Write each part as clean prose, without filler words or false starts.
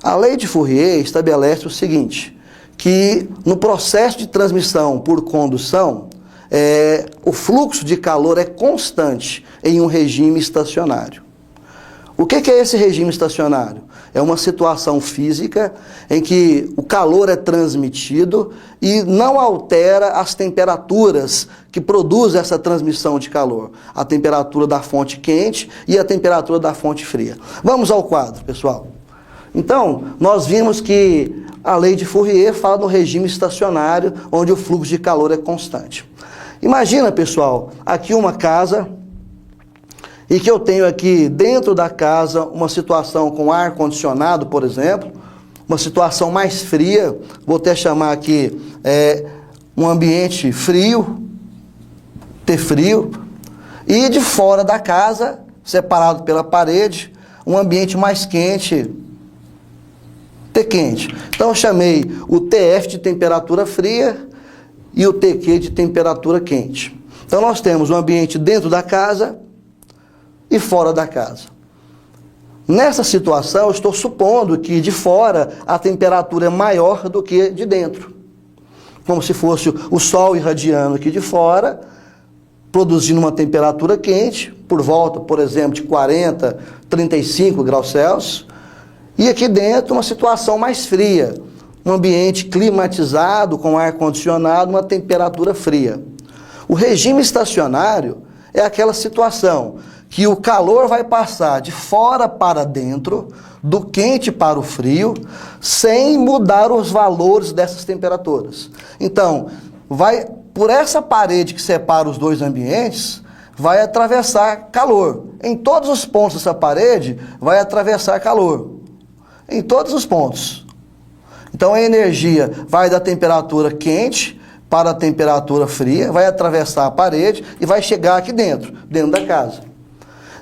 A lei de Fourier estabelece o seguinte, que no processo de transmissão por condução, o fluxo de calor é constante em um regime estacionário. O que é esse regime estacionário? É uma situação física em que o calor é transmitido e não altera as temperaturas que produzem essa transmissão de calor. A temperatura da fonte quente e a temperatura da fonte fria. Vamos ao quadro, pessoal. Então, nós vimos que a lei de Fourier fala no regime estacionário, onde o fluxo de calor é constante. Imagina, pessoal, aqui uma casa, e que eu tenho aqui dentro da casa uma situação com ar-condicionado, por exemplo, uma situação mais fria, vou até chamar aqui um ambiente frio, ter frio, e de fora da casa, separado pela parede, um ambiente mais quente, ter quente. Então eu chamei o TF de temperatura fria e o TQ de temperatura quente. Então nós temos um ambiente dentro da casa e fora da casa. Nessa situação, eu estou supondo que de fora a temperatura é maior do que de dentro. Como se fosse o sol irradiando aqui de fora, produzindo uma temperatura quente, por volta, por exemplo, de 40, 35 graus Celsius, e aqui dentro uma situação mais fria, um ambiente climatizado, com ar-condicionado, uma temperatura fria. O regime estacionário é aquela situação que o calor vai passar de fora para dentro, do quente para o frio, sem mudar os valores dessas temperaturas. Então, por essa parede que separa os dois ambientes, vai atravessar calor. Em todos os pontos dessa parede, vai atravessar calor. Em todos os pontos. Então, a energia vai da temperatura quente para a temperatura fria, vai atravessar a parede e vai chegar aqui dentro da casa.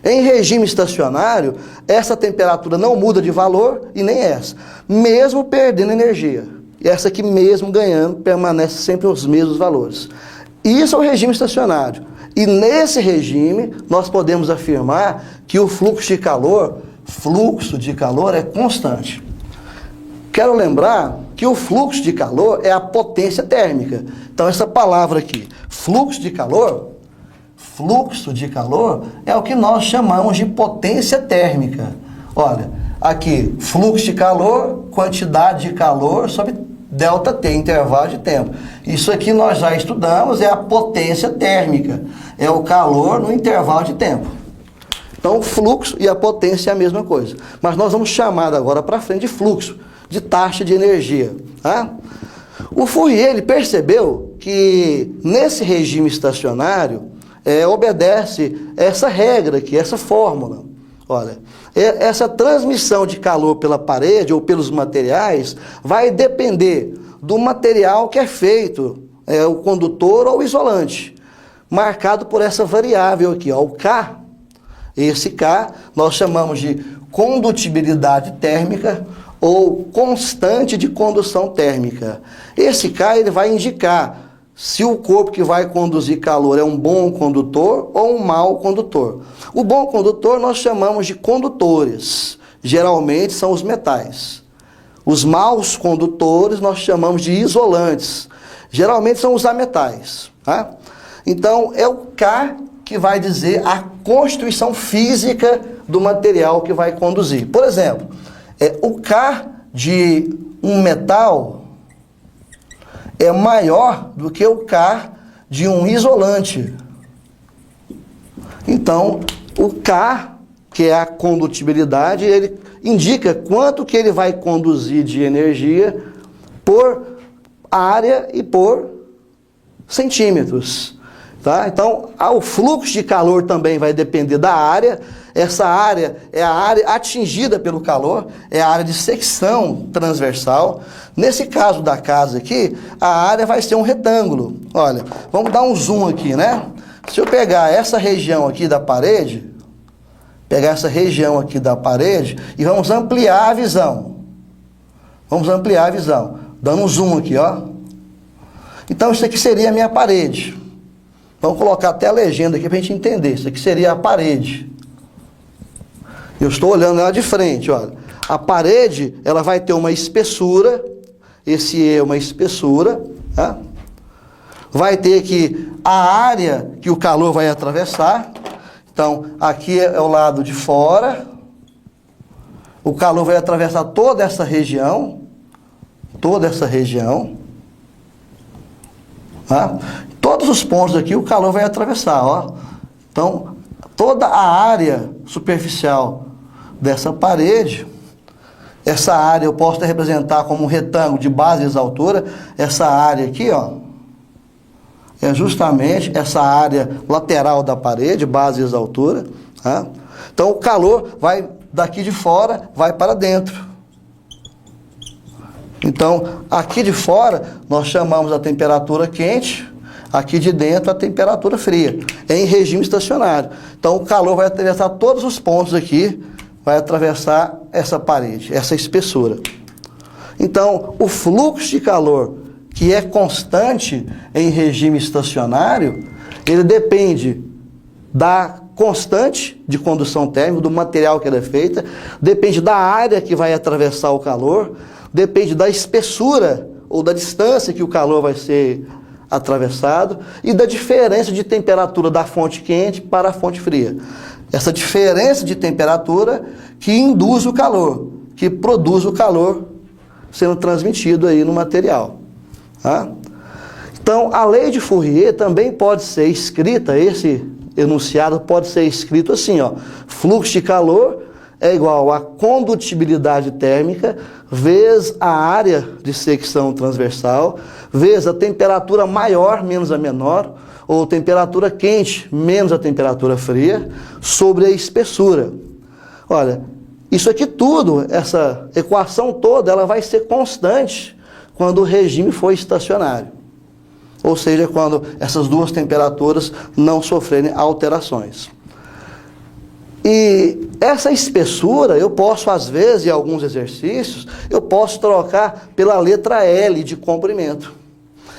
Em regime estacionário, essa temperatura não muda de valor e nem essa, mesmo perdendo energia. E essa aqui mesmo ganhando, permanece sempre os mesmos valores. Isso é o regime estacionário. E nesse regime, nós podemos afirmar que o fluxo de calor é constante. Quero lembrar que o fluxo de calor é a potência térmica. Então essa palavra aqui, fluxo de calor é o que nós chamamos de potência térmica. Olha, aqui, fluxo de calor, quantidade de calor sobre ΔT, intervalo de tempo. Isso aqui nós já estudamos, é a potência térmica. É o calor no intervalo de tempo. Então, o fluxo e a potência é a mesma coisa. Mas nós vamos chamar agora para frente de fluxo, de taxa de energia. Tá? O Fourier ele percebeu que nesse regime estacionário, obedece essa regra aqui, essa fórmula. Olha, essa transmissão de calor pela parede ou pelos materiais vai depender do material que é feito, o condutor ou o isolante, marcado por essa variável aqui, ó, o K. Esse K nós chamamos de condutibilidade térmica ou constante de condução térmica. Esse K ele vai indicar se o corpo que vai conduzir calor é um bom condutor ou um mau condutor. O bom condutor nós chamamos de condutores, geralmente são os metais. Os maus condutores nós chamamos de isolantes, geralmente são os ametais. Tá? Então é o K que vai dizer a constituição física do material que vai conduzir. Por exemplo, o K de um metal é maior do que o K de um isolante. Então, o K, que é a condutibilidade, ele indica quanto que ele vai conduzir de energia por área e por centímetros. Tá? Então, o fluxo de calor também vai depender da área. Essa área é a área atingida pelo calor, é a área de secção transversal. Nesse caso da casa aqui, a área vai ser um retângulo. Olha, vamos dar um zoom aqui, né? Se eu pegar essa região aqui da parede, e vamos ampliar a visão. Dando um zoom aqui, ó. Então, isso aqui seria a minha parede. Vamos colocar até a legenda aqui para a gente entender. Isso aqui seria a parede. Eu estou olhando ela de frente, olha. A parede, ela vai ter uma espessura, esse E é uma espessura, tá? Vai ter aqui a área que o calor vai atravessar. Então, aqui é o lado de fora. O calor vai atravessar toda essa região. Toda essa região. Tá? Todos os pontos aqui o calor vai atravessar, ó. Então, toda a área superficial dessa parede, essa área eu posso representar como um retângulo de base e altura. Essa área aqui, ó, é justamente essa área lateral da parede, base e altura. Tá? Então o calor vai daqui de fora, vai para dentro. Então aqui de fora nós chamamos a temperatura quente, aqui de dentro a temperatura fria, em regime estacionário. Então o calor vai atravessar todos os pontos aqui, vai atravessar essa parede, essa espessura. Então o fluxo de calor que é constante em regime estacionário, ele depende da constante de condução térmica, do material que ela é feita, depende da área que vai atravessar o calor, depende da espessura ou da distância que o calor vai ser atravessado e da diferença de temperatura da fonte quente para a fonte fria. Essa diferença de temperatura que induz o calor, que produz o calor sendo transmitido aí no material. Tá? Então, a lei de Fourier também pode ser escrita, esse enunciado pode ser escrito assim, ó, fluxo de calor é igual a condutibilidade térmica vezes a área de secção transversal, vezes a temperatura maior menos a menor, ou temperatura quente menos a temperatura fria, sobre a espessura. Olha, isso aqui tudo, essa equação toda, ela vai ser constante quando o regime for estacionário. Ou seja, quando essas duas temperaturas não sofrerem alterações. E essa espessura, eu posso, às vezes, em alguns exercícios, eu posso trocar pela letra L de comprimento.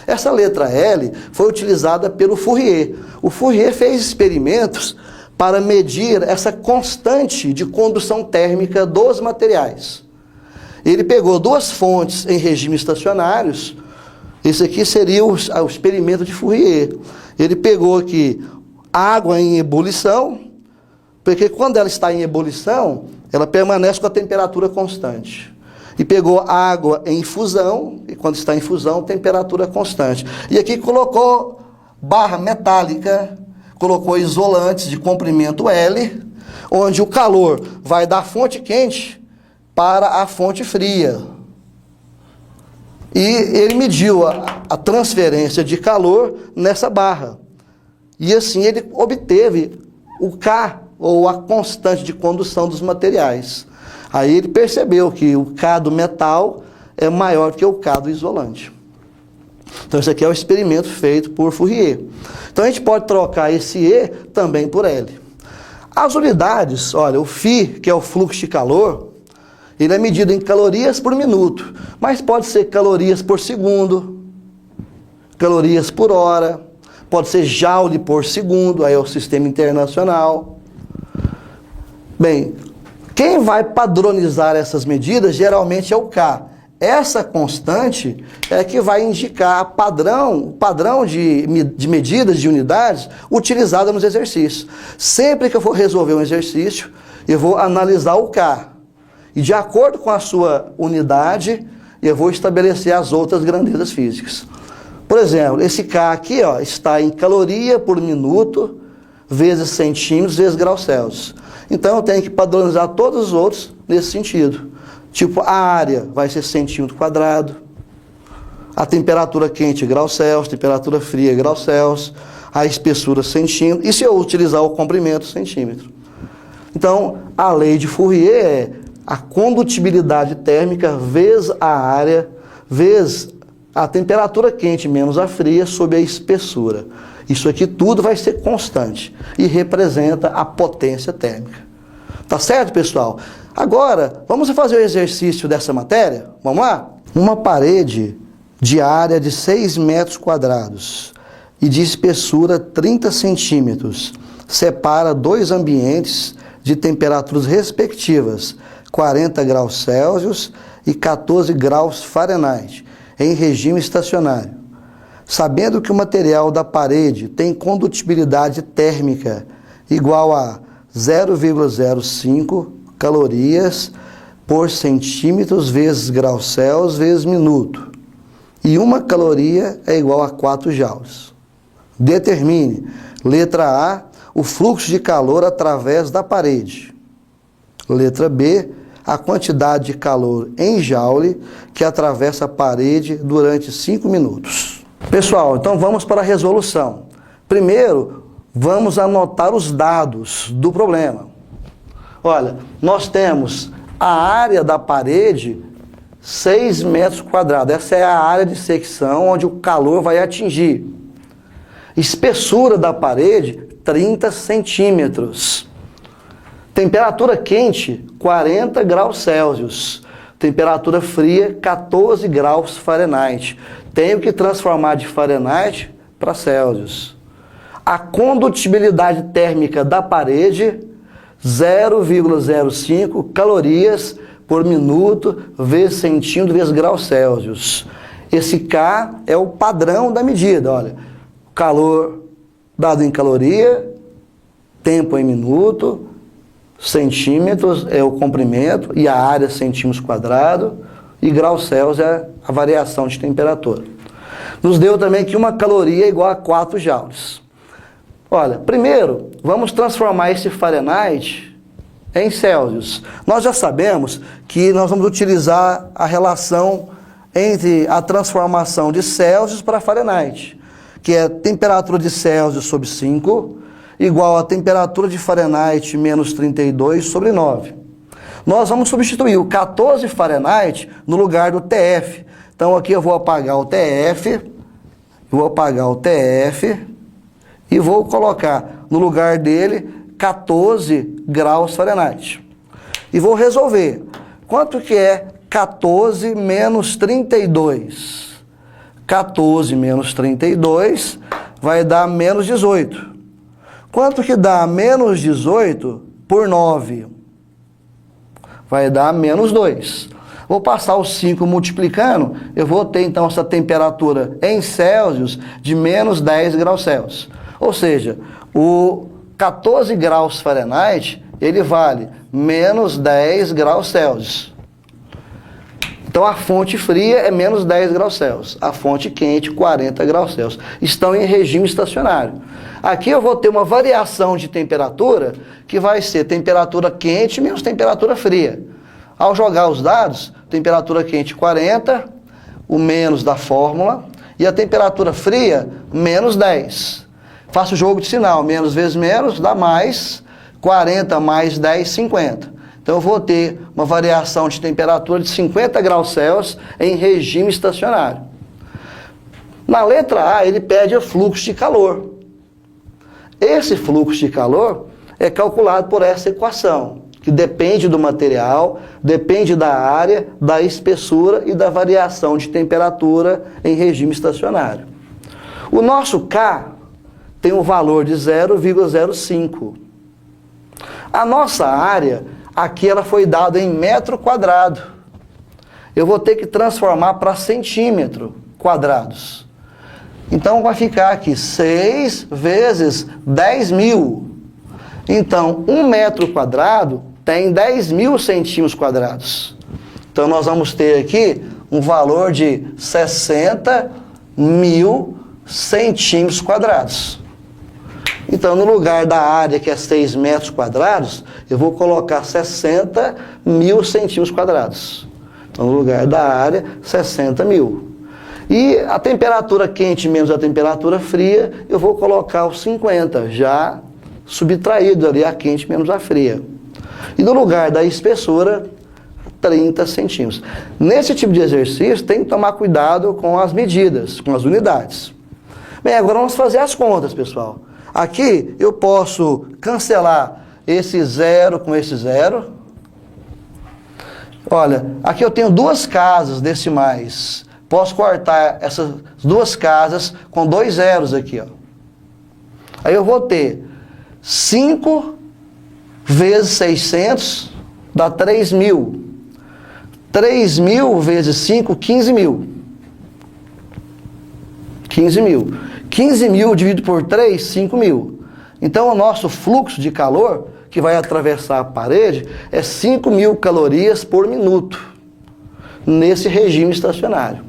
Essa letra L foi utilizada pelo Fourier. O Fourier fez experimentos para medir essa constante de condução térmica dos materiais. Ele pegou duas fontes em regime estacionários. Esse aqui seria o experimento de Fourier. Ele pegou aqui água em ebulição, porque quando ela está em ebulição, ela permanece com a temperatura constante. E pegou água em infusão, e quando está em infusão, temperatura constante. E aqui colocou barra metálica, colocou isolantes de comprimento L, onde o calor vai da fonte quente para a fonte fria. E ele mediu a transferência de calor nessa barra. E assim ele obteve o K, ou a constante de condução dos materiais. Aí ele percebeu que o K do metal é maior que o K do isolante. Então esse aqui é o experimento feito por Fourier. Então a gente pode trocar esse E também por L. As unidades, olha, o Φ, que é o fluxo de calor, ele é medido em calorias por minuto, mas pode ser calorias por segundo, calorias por hora, pode ser joule por segundo, aí é o sistema internacional. Bem, quem vai padronizar essas medidas geralmente é o K. Essa constante é que vai indicar o padrão de medidas de unidades utilizada nos exercícios. Sempre que eu for resolver um exercício, eu vou analisar o K. E de acordo com a sua unidade, eu vou estabelecer as outras grandezas físicas. Por exemplo, esse K aqui, ó, está em caloria por minuto, vezes centímetros, vezes graus Celsius. Então eu tenho que padronizar todos os outros nesse sentido. Tipo, a área vai ser centímetro quadrado, a temperatura quente graus Celsius, temperatura fria graus Celsius, a espessura centímetro, e se eu utilizar o comprimento centímetro. Então, a lei de Fourier é a condutibilidade térmica vezes a área, vezes a temperatura quente menos a fria sobre a espessura. Isso aqui tudo vai ser constante e representa a potência térmica. Tá certo, pessoal? Agora, vamos fazer o exercício dessa matéria? Vamos lá? Uma parede de área de 6 metros quadrados e de espessura 30 centímetros separa dois ambientes de temperaturas respectivas, 40 graus Celsius e 14 graus Fahrenheit, em regime estacionário. Sabendo que o material da parede tem condutibilidade térmica igual a 0,05 calorias por centímetros vezes graus Celsius vezes minuto, e 1 caloria é igual a 4 joules. Determine, letra A, o fluxo de calor através da parede. Letra B, a quantidade de calor em joule que atravessa a parede durante 5 minutos. Pessoal, então vamos para a resolução. Primeiro, vamos anotar os dados do problema. Olha, nós temos a área da parede 6 metros quadrados. Essa é a área de secção onde o calor vai atingir. Espessura da parede, 30 centímetros. Temperatura quente, 40 graus Celsius. Temperatura fria, 14 graus Fahrenheit. Tenho que transformar de Fahrenheit para Celsius. A condutibilidade térmica da parede, 0,05 calorias por minuto vezes centímetro vezes graus Celsius. Esse K é o padrão da medida, olha. Calor dado em caloria, tempo em minuto, centímetros é o comprimento e a área centímetros quadrados, e graus Celsius é a variação de temperatura. Nos deu também que 1 caloria é igual a 4 joules. Olha, primeiro, vamos transformar esse Fahrenheit em Celsius. Nós já sabemos que nós vamos utilizar a relação entre a transformação de Celsius para Fahrenheit, que é temperatura de Celsius sobre 5, igual a temperatura de Fahrenheit menos 32 sobre 9. Nós vamos substituir o 14 Fahrenheit no lugar do TF. Então aqui eu vou apagar o TF, e vou colocar no lugar dele 14 graus Fahrenheit. E vou resolver. Quanto que é 14 menos 32? 14 menos 32 vai dar menos 18. Quanto que dá menos 18 por 9? Vai dar menos 2. Vou passar os 5 multiplicando, eu vou ter então essa temperatura em Celsius de menos 10 graus Celsius. Ou seja, o 14 graus Fahrenheit, ele vale menos 10 graus Celsius. Então a fonte fria é menos 10 graus Celsius, a fonte quente 40 graus Celsius. Estão em regime estacionário. Aqui eu vou ter uma variação de temperatura que vai ser temperatura quente menos temperatura fria. Ao jogar os dados, temperatura quente 40, o menos da fórmula, e a temperatura fria menos 10. Faço o jogo de sinal, menos vezes menos dá mais, 40 mais 10, 50. Então eu vou ter uma variação de temperatura de 50 graus Celsius em regime estacionário. Na letra A, ele pede o fluxo de calor. Esse fluxo de calor é calculado por essa equação, que depende do material, depende da área, da espessura e da variação de temperatura em regime estacionário. O nosso K tem um valor de 0,05. A nossa área, aqui ela foi dada em metro quadrado. Eu vou ter que transformar para centímetro quadrados. Então vai ficar aqui 6 vezes 10.000. Então, 1 metro quadrado tem 10.000 centímetros quadrados. Então nós vamos ter aqui um valor de 60.000 centímetros quadrados. Então, no lugar da área, que é 6 metros quadrados, eu vou colocar 60.000 centímetros quadrados. Então, no lugar da área, 60.000. E a temperatura quente menos a temperatura fria, eu vou colocar os 50, já subtraído ali a quente menos a fria. E no lugar da espessura, 30 centímetros. Nesse tipo de exercício, tem que tomar cuidado com as medidas, com as unidades. Bem, agora vamos fazer as contas, pessoal. Aqui eu posso cancelar esse zero com esse zero. Olha, aqui eu tenho 2 casas decimais. Posso cortar essas 2 casas com 2 zeros aqui, ó. Aí eu vou ter 5 vezes 600 dá 3.000. 3.000 vezes 5, 15.000. 15.000. 15.000 dividido por 3, 5.000. Então, o nosso fluxo de calor, que vai atravessar a parede, é 5.000 calorias por minuto, nesse regime estacionário.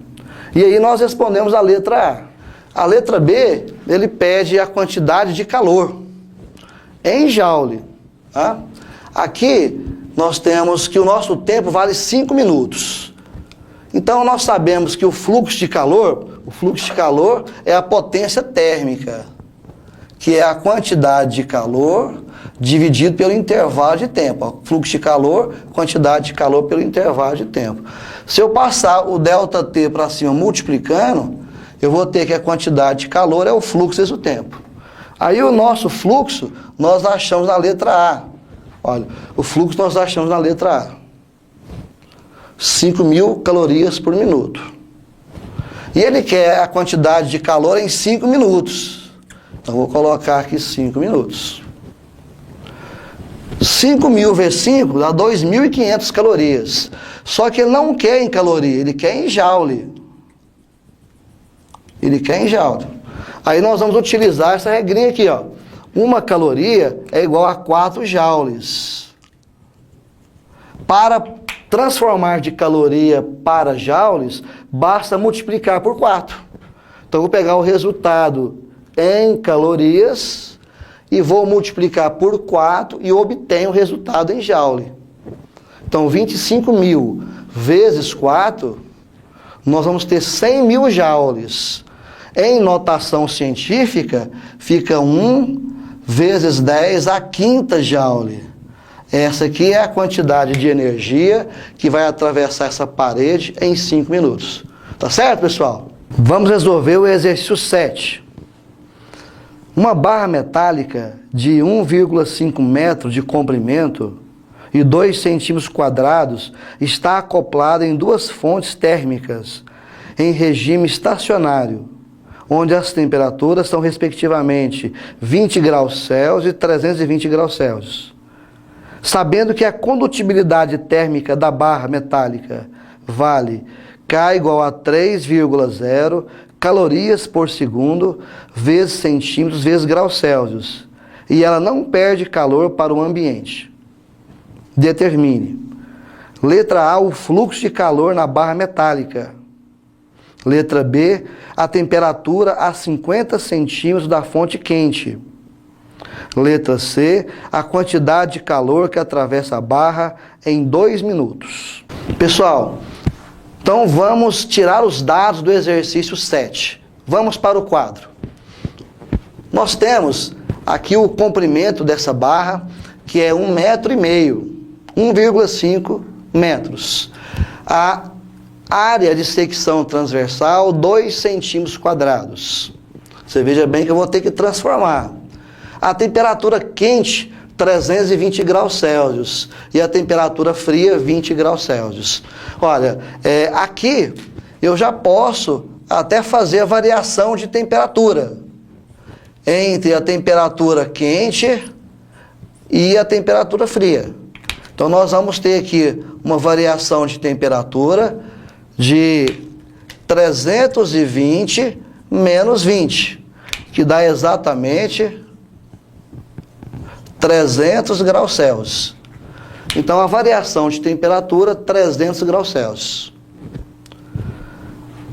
E aí nós respondemos a letra A. A letra B, ele pede a quantidade de calor, em joule. Tá? Aqui, nós temos que o nosso tempo vale 5 minutos. Então, nós sabemos que o fluxo de calor é a potência térmica, que é a quantidade de calor dividido pelo intervalo de tempo. Ó, fluxo de calor, quantidade de calor pelo intervalo de tempo. Se eu passar o ΔT para cima multiplicando, eu vou ter que a quantidade de calor é o fluxo vezes o tempo. Aí o nosso fluxo nós achamos na letra A. Olha, o fluxo nós achamos na letra A. 5.000 calorias por minuto. E ele quer a quantidade de calor em 5 minutos. Então, vou colocar aqui 5 minutos. 5.000 vezes 5 dá 2.500 calorias. Só que ele não quer em caloria, ele quer em joule. Ele quer em joule. Aí nós vamos utilizar essa regrinha aqui, ó. Uma caloria é igual a 4 joules. Para transformar de caloria para joules, basta multiplicar por 4. Então, eu vou pegar o resultado em calorias e vou multiplicar por 4 e obtenho o resultado em joule. Então, 25.000 vezes 4, nós vamos ter 100.000 joules. Em notação científica, fica 1 vezes 10 a quinta joule. Essa aqui é a quantidade de energia que vai atravessar essa parede em 5 minutos. Tá certo, pessoal? Vamos resolver o exercício 7. Uma barra metálica de 1,5 metro de comprimento e 2 centímetros quadrados está acoplada em 2 fontes térmicas em regime estacionário, onde as temperaturas são respectivamente 20 graus Celsius e 320 graus Celsius. Sabendo que a condutibilidade térmica da barra metálica vale K igual a 3,0 calorias por segundo vezes centímetros vezes graus Celsius, e ela não perde calor para o ambiente. Determine. Letra A, o fluxo de calor na barra metálica. Letra B, a temperatura a 50 centímetros da fonte quente. Letra C, a quantidade de calor que atravessa a barra em 2 minutos. Pessoal, então vamos tirar os dados do exercício 7. Vamos para o quadro. Nós temos aqui o comprimento dessa barra, que é 1,5 metro, 1,5 metros. A área de secção transversal, 2 centímetros quadrados. Você veja bem que eu vou ter que transformar. A temperatura quente, 320 graus Celsius. E a temperatura fria, 20 graus Celsius. Olha, aqui eu já posso até fazer a variação de temperatura entre a temperatura quente e a temperatura fria. Então, nós vamos ter aqui uma variação de temperatura de 320 menos 20, que dá exatamente 300 graus Celsius. Então, a variação de temperatura, 300 graus Celsius.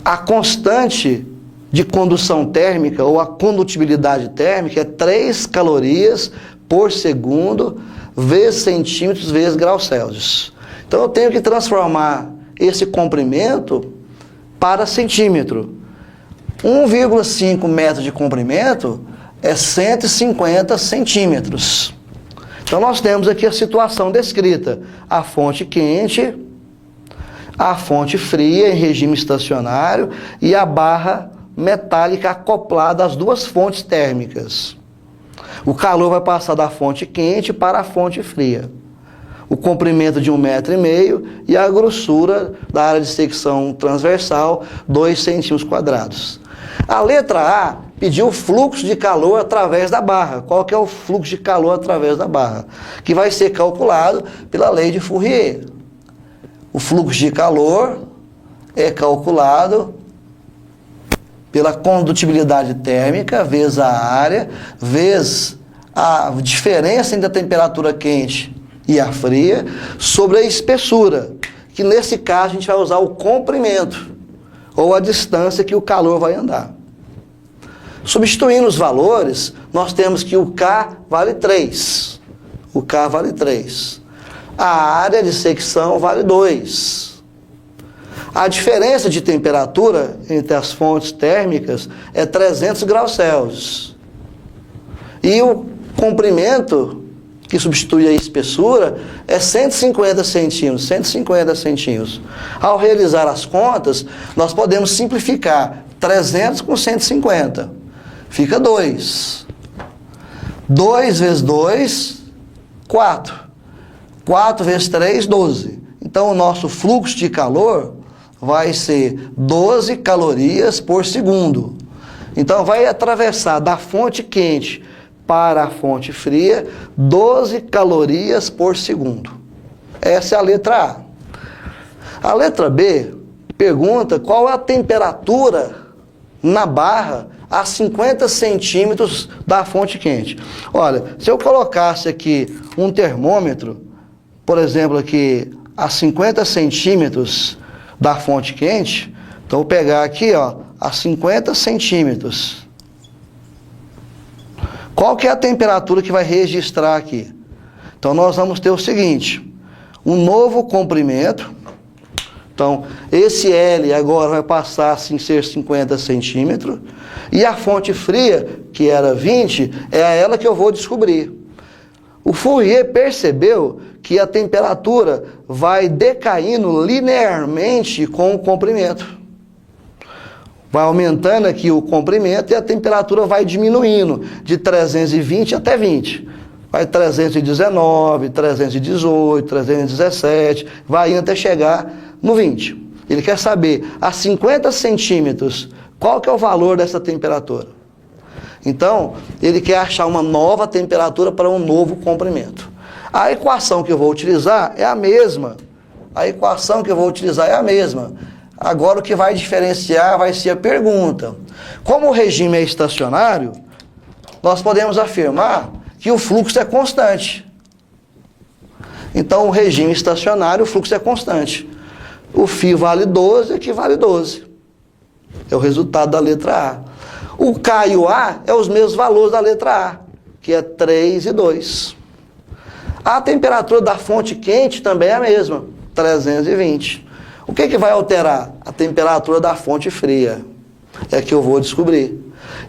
A constante de condução térmica, ou a condutibilidade térmica, é 3 calorias por segundo, vezes centímetros, vezes graus Celsius. Então, eu tenho que transformar esse comprimento para centímetro. 1,5 metro de comprimento é 150 centímetros. Então, nós temos aqui a situação descrita. A fonte quente, a fonte fria em regime estacionário e a barra metálica acoplada às 2 fontes térmicas. O calor vai passar da fonte quente para a fonte fria. O comprimento de 1,5 metro e a grossura da área de secção transversal, 2 centímetros quadrados. A letra A pedir o fluxo de calor através da barra. Qual que é o fluxo de calor através da barra? Que vai ser calculado pela lei de Fourier. O fluxo de calor é calculado pela condutibilidade térmica, vezes a área, vezes a diferença entre a temperatura quente e a fria, sobre a espessura, que nesse caso a gente vai usar o comprimento, ou a distância que o calor vai andar. Substituindo os valores, nós temos que o K vale 3. O K vale 3. A área de secção vale 2. A diferença de temperatura entre as fontes térmicas é 300 graus Celsius. E o comprimento, que substitui a espessura, é 150 centímetros. 150 centímetros. Ao realizar as contas, nós podemos simplificar 300 com 150. Fica 2. 2 vezes 2, 4. 4 vezes 3, 12. Então, o nosso fluxo de calor vai ser 12 calorias por segundo. Então, vai atravessar da fonte quente para a fonte fria 12 calorias por segundo. Essa é a letra A. A letra B pergunta qual é a temperatura na barra a 50 centímetros da fonte quente. Olha, se eu colocasse aqui um termômetro, por exemplo, aqui a 50 centímetros da fonte quente, então eu vou pegar aqui, ó, a 50 centímetros. Qual que é a temperatura que vai registrar aqui? Então nós vamos ter o seguinte, um novo comprimento. Então esse L agora vai passar assim ser 50 centímetros. E a fonte fria, que era 20, é ela que eu vou descobrir. O Fourier percebeu que a temperatura vai decaindo linearmente com o comprimento. Vai aumentando aqui o comprimento e a temperatura vai diminuindo de 320 até 20. Vai 319, 318, 317, vai indo até chegar no 20. Ele quer saber, a 50 centímetros, qual que é o valor dessa temperatura? Então, ele quer achar uma nova temperatura para um novo comprimento. A equação que eu vou utilizar é a mesma. A equação que eu vou utilizar é a mesma. Agora o que vai diferenciar vai ser a pergunta. Como o regime é estacionário, nós podemos afirmar que o fluxo é constante. Então, o regime estacionário, o fluxo é constante. O φ vale 12, aqui vale 12. É o resultado da letra A. O K e o A é os mesmos valores da letra A, que é 3 e 2. A temperatura da fonte quente também é a mesma, 320. O que vai alterar? A temperatura da fonte fria. É que eu vou descobrir.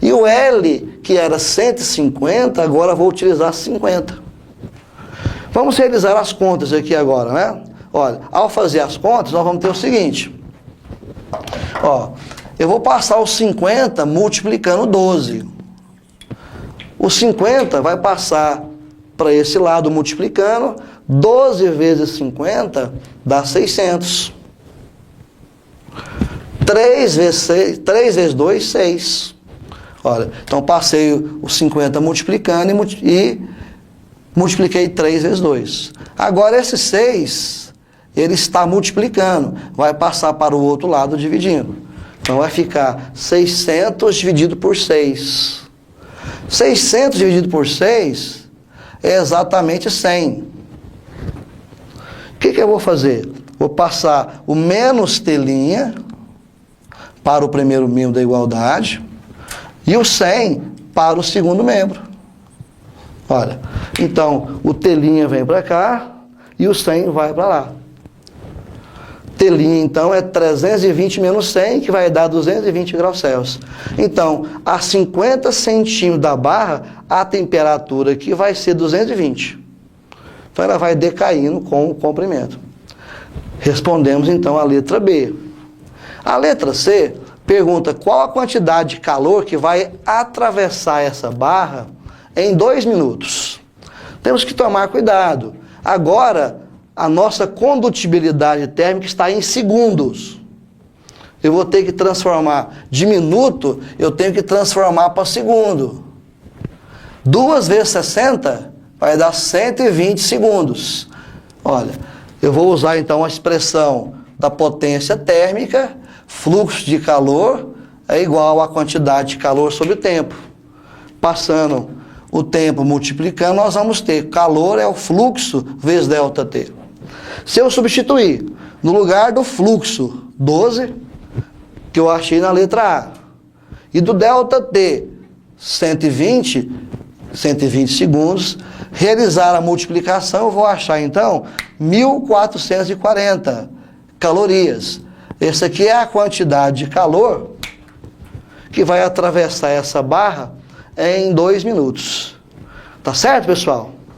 E o L, que era 150, agora vou utilizar 50. Vamos realizar as contas aqui agora, né? Olha, ao fazer as contas, nós vamos ter o seguinte. Ó, eu vou passar os 50 multiplicando 12. O 50 vai passar para esse lado multiplicando. 12 vezes 50 dá 600. 3 vezes 2, 6. Olha, então passei os 50 multiplicando e multipliquei 3 vezes 2. Agora esse 6, ele está multiplicando. Vai passar para o outro lado dividindo. Então vai ficar 600 dividido por 6. 600 dividido por 6 é exatamente 100. O que eu vou fazer? Vou passar o menos telinha para o primeiro membro da igualdade e o 100 para o segundo membro. Olha, então o telinha vem para cá e o 100 vai para lá. Telinha, então, é 320 menos 100, que vai dar 220 graus Celsius. Então, a 50 centímetros da barra, a temperatura aqui vai ser 220. Então, ela vai decaindo com o comprimento. Respondemos, então, a letra B. A letra C pergunta qual a quantidade de calor que vai atravessar essa barra em 2 minutos. Temos que tomar cuidado. Agora, a nossa condutibilidade térmica está em segundos. eu vou ter que transformar de minuto, eu tenho que transformar para segundo. 2 vezes 60 vai dar 120 segundos. Olha, eu vou usar então a expressão da potência térmica, fluxo de calor é igual à quantidade de calor sobre o tempo. Passando o tempo multiplicando, nós vamos ter calor é o fluxo vezes ΔT. Se eu substituir no lugar do fluxo 12, que eu achei na letra A, e do ΔT 120 segundos, realizar a multiplicação, eu vou achar então 1440 calorias. Essa aqui é a quantidade de calor que vai atravessar essa barra em 2 minutos. Tá certo, pessoal?